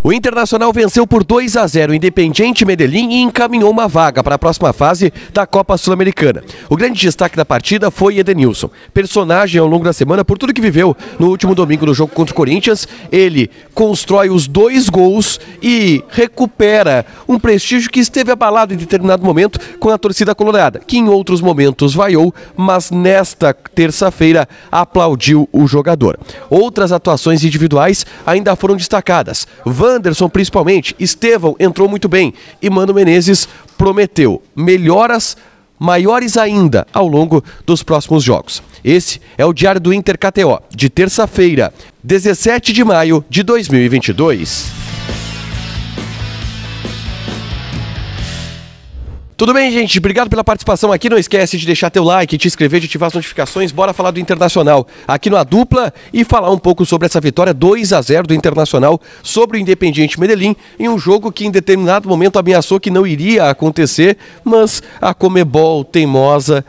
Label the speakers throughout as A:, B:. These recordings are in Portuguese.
A: O Internacional venceu por 2-0 o Independiente Medellín e encaminhou uma vaga para a próxima fase da Copa Sul-Americana. O grande destaque da partida foi Edenilson, personagem ao longo da semana por tudo que viveu no último domingo no jogo contra o Corinthians. Ele constrói os 2 gols e recupera um prestígio que esteve abalado em determinado momento com a torcida colorada, que em outros momentos vaiou, mas nesta terça-feira aplaudiu o jogador. Outras atuações individuais ainda foram destacadas. Wanderson, principalmente, Estevão entrou muito bem e Mano Menezes prometeu melhoras maiores ainda ao longo dos próximos jogos. Esse é o Diário do Inter KTO, de terça-feira, 17 de maio de 2022. Tudo bem, gente? Obrigado pela participação aqui. Não esquece de deixar teu like, te inscrever, de ativar as notificações. Bora falar do Internacional aqui no A Dupla e falar um pouco sobre essa vitória 2-0 do Internacional sobre o Independiente Medellín em um jogo que em determinado momento ameaçou que não iria acontecer, mas a Conmebol teimosa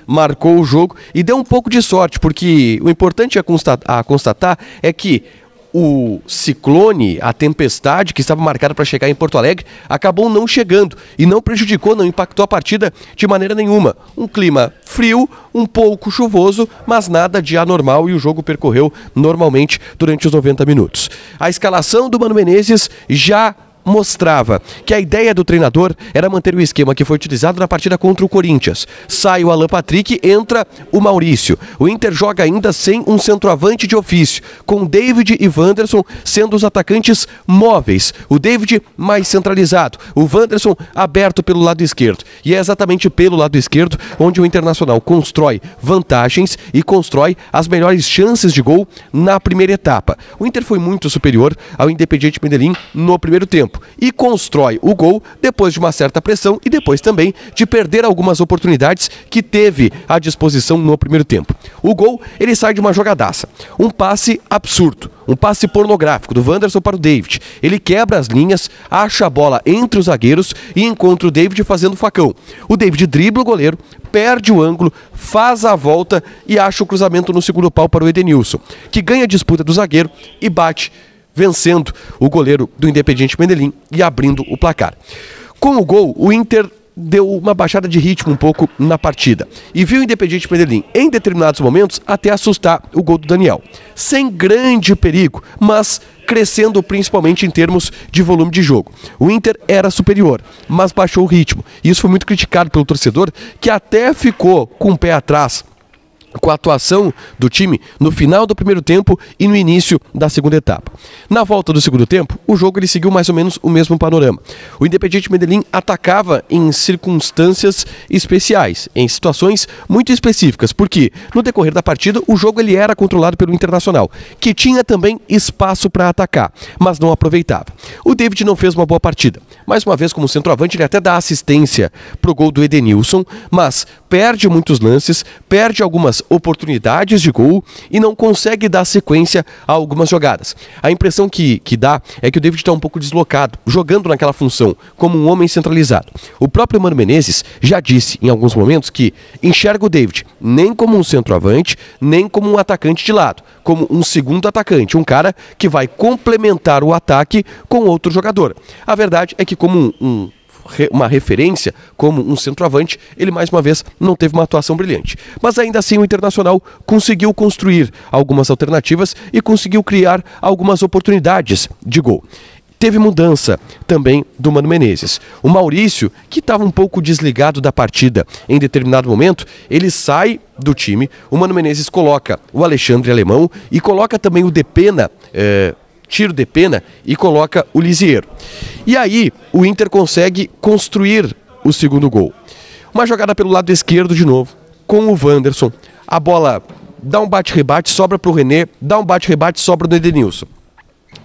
A: marcou o jogo e deu um pouco de sorte, porque o importante a constatar é que o ciclone, a tempestade que estava marcada para chegar em Porto Alegre, acabou não chegando e não prejudicou, não impactou a partida de maneira nenhuma. Um clima frio, um pouco chuvoso, mas nada de anormal e o jogo percorreu normalmente durante os 90 minutos. A escalação do Mano Menezes já mostrava que a ideia do treinador era manter o esquema que foi utilizado na partida contra o Corinthians. Sai o Alan Patrick, entra o Maurício. O Inter joga ainda sem um centroavante de ofício, com David e Wanderson sendo os atacantes móveis. O David mais centralizado, o Wanderson aberto pelo lado esquerdo. E é exatamente pelo lado esquerdo onde o Internacional constrói vantagens e constrói as melhores chances de gol na primeira etapa. O Inter foi muito superior ao Independiente Medellín no primeiro tempo e constrói o gol depois de uma certa pressão e depois também de perder algumas oportunidades que teve à disposição no primeiro tempo. O gol, ele sai de uma jogadaça, um passe absurdo, um passe pornográfico do Wanderson para o David. Ele quebra as linhas, acha a bola entre os zagueiros e encontra o David fazendo facão. O David dribla o goleiro, perde o ângulo, faz a volta e acha o cruzamento no segundo pau para o Edenilson, que ganha a disputa do zagueiro e bate, vencendo o goleiro do Independiente Medellín e abrindo o placar. Com o gol, o Inter deu uma baixada de ritmo um pouco na partida e viu o Independiente Medellín, em determinados momentos, até assustar o gol do Daniel. Sem grande perigo, mas crescendo principalmente em termos de volume de jogo. O Inter era superior, mas baixou o ritmo. E isso foi muito criticado pelo torcedor, que até ficou com o pé atrás com a atuação do time no final do primeiro tempo e no início da segunda etapa. Na volta do segundo tempo, o jogo ele seguiu mais ou menos o mesmo panorama. O Independiente Medellín atacava em circunstâncias especiais, em situações muito específicas, porque no decorrer da partida o jogo ele era controlado pelo Internacional, que tinha também espaço para atacar, mas não aproveitava. O David não fez uma boa partida. Mais uma vez, como centroavante, ele até dá assistência para o gol do Edenilson, mas perde muitos lances, perde algumas oportunidades de gol e não consegue dar sequência a algumas jogadas. A impressão que dá é que o David está um pouco deslocado, jogando naquela função, como um homem centralizado. O próprio Mano Menezes já disse em alguns momentos que enxerga o David nem como um centroavante, nem como um atacante de lado, como um segundo atacante, um cara que vai complementar o ataque com outro jogador. A verdade é que como uma referência, como um centroavante, ele mais uma vez não teve uma atuação brilhante. Mas ainda assim o Internacional conseguiu construir algumas alternativas e conseguiu criar algumas oportunidades de gol. Teve mudança também do Mano Menezes. O Maurício, que estava um pouco desligado da partida em determinado momento, ele sai do time. O Mano Menezes coloca o Alexandre Alemão e coloca também o Depena, tira o Depena e coloca o Lisiero. E aí o Inter consegue construir o segundo gol. Uma jogada pelo lado esquerdo de novo, com o Wanderson. A bola dá um bate-rebate, sobra para o René, dá um bate-rebate, sobra do Edenilson.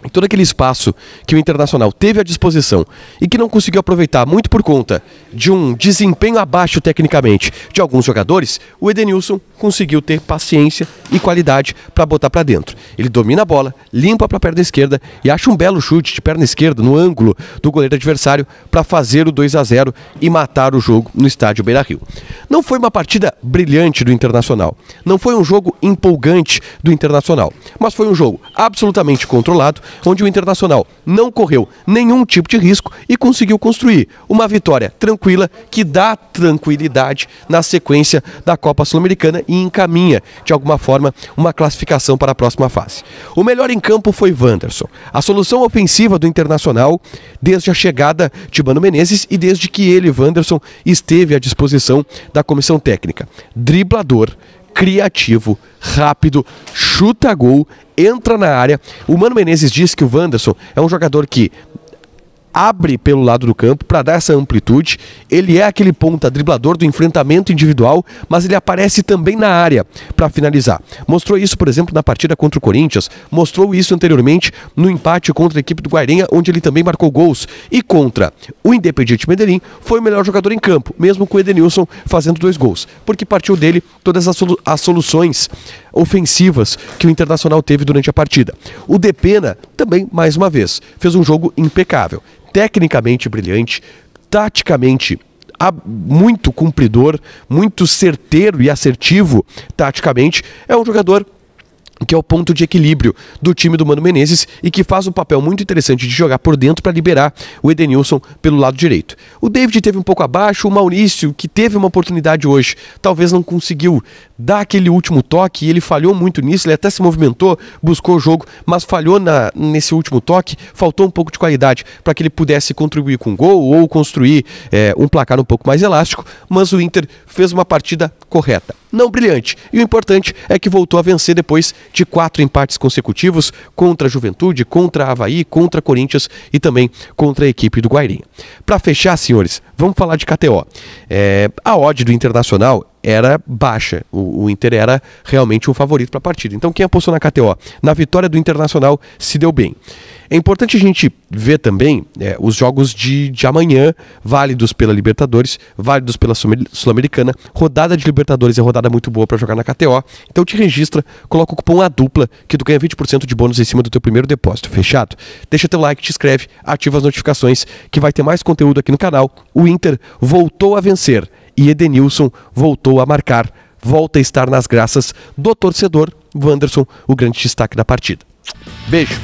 A: Em todo aquele espaço que o Internacional teve à disposição e que não conseguiu aproveitar muito por conta de um desempenho abaixo tecnicamente de alguns jogadores, o Edenilson conseguiu ter paciência e qualidade para botar para dentro. Ele domina a bola, limpa para a perna esquerda e acha um belo chute de perna esquerda no ângulo do goleiro adversário para fazer o 2-0 e matar o jogo no estádio Beira-Rio. Não foi uma partida brilhante do Internacional, não foi um jogo empolgante do Internacional, mas foi um jogo absolutamente controlado onde o Internacional não correu nenhum tipo de risco e conseguiu construir uma vitória tranquila que dá tranquilidade na sequência da Copa Sul-Americana e encaminha, de alguma forma, uma classificação para a próxima fase. O melhor em campo foi Wanderson, a solução ofensiva do Internacional desde a chegada de Mano Menezes e desde que ele, Wanderson, esteve à disposição da comissão técnica. Driblador, criativo, rápido, chuta gol, entra na área. O Mano Menezes diz que o Wanderson é um jogador que abre pelo lado do campo para dar essa amplitude. Ele é aquele ponta driblador do enfrentamento individual, mas ele aparece também na área para finalizar. Mostrou isso, por exemplo, na partida contra o Corinthians, mostrou isso anteriormente no empate contra a equipe do Guairenha, onde ele também marcou gols. E contra o Independiente Medellín, foi o melhor jogador em campo, mesmo com o Edenilson fazendo 2 gols, porque partiu dele todas as soluções ofensivas que o Internacional teve durante a partida. O Depena também, mais uma vez, fez um jogo impecável. Tecnicamente brilhante, taticamente muito cumpridor, muito certeiro e assertivo taticamente. É um jogador que é o ponto de equilíbrio do time do Mano Menezes e que faz um papel muito interessante de jogar por dentro para liberar o Edenilson pelo lado direito. O David teve um pouco abaixo, o Maurício, que teve uma oportunidade hoje, talvez não conseguiu dar aquele último toque, e ele falhou muito nisso, ele até se movimentou, buscou o jogo, mas falhou nesse último toque, faltou um pouco de qualidade para que ele pudesse contribuir com um gol ou construir um placar um pouco mais elástico, mas o Inter fez uma partida correta, não brilhante, e o importante é que voltou a vencer depois de 4 empates consecutivos contra a Juventude, contra a Avaí, contra a Corinthians e também contra a equipe do Guairenha. Para fechar, senhores, vamos falar de KTO. A odd do Internacional era baixa, o Inter era realmente o favorito para a partida. Então quem apostou na KTO, na vitória do Internacional, se deu bem. É importante a gente ver também os jogos de amanhã, válidos pela Libertadores, válidos pela Sul-Americana. Rodada de Libertadores é rodada muito boa para jogar na KTO. Então te registra, coloca o cupom ADUPLA, que tu ganha 20% de bônus em cima do teu primeiro depósito. Fechado? Deixa teu like, te inscreve, ativa as notificações, que vai ter mais conteúdo aqui no canal. O Inter voltou a vencer e Edenilson voltou a marcar. Volta a estar nas graças do torcedor. Wanderson, o grande destaque da partida. Beijo!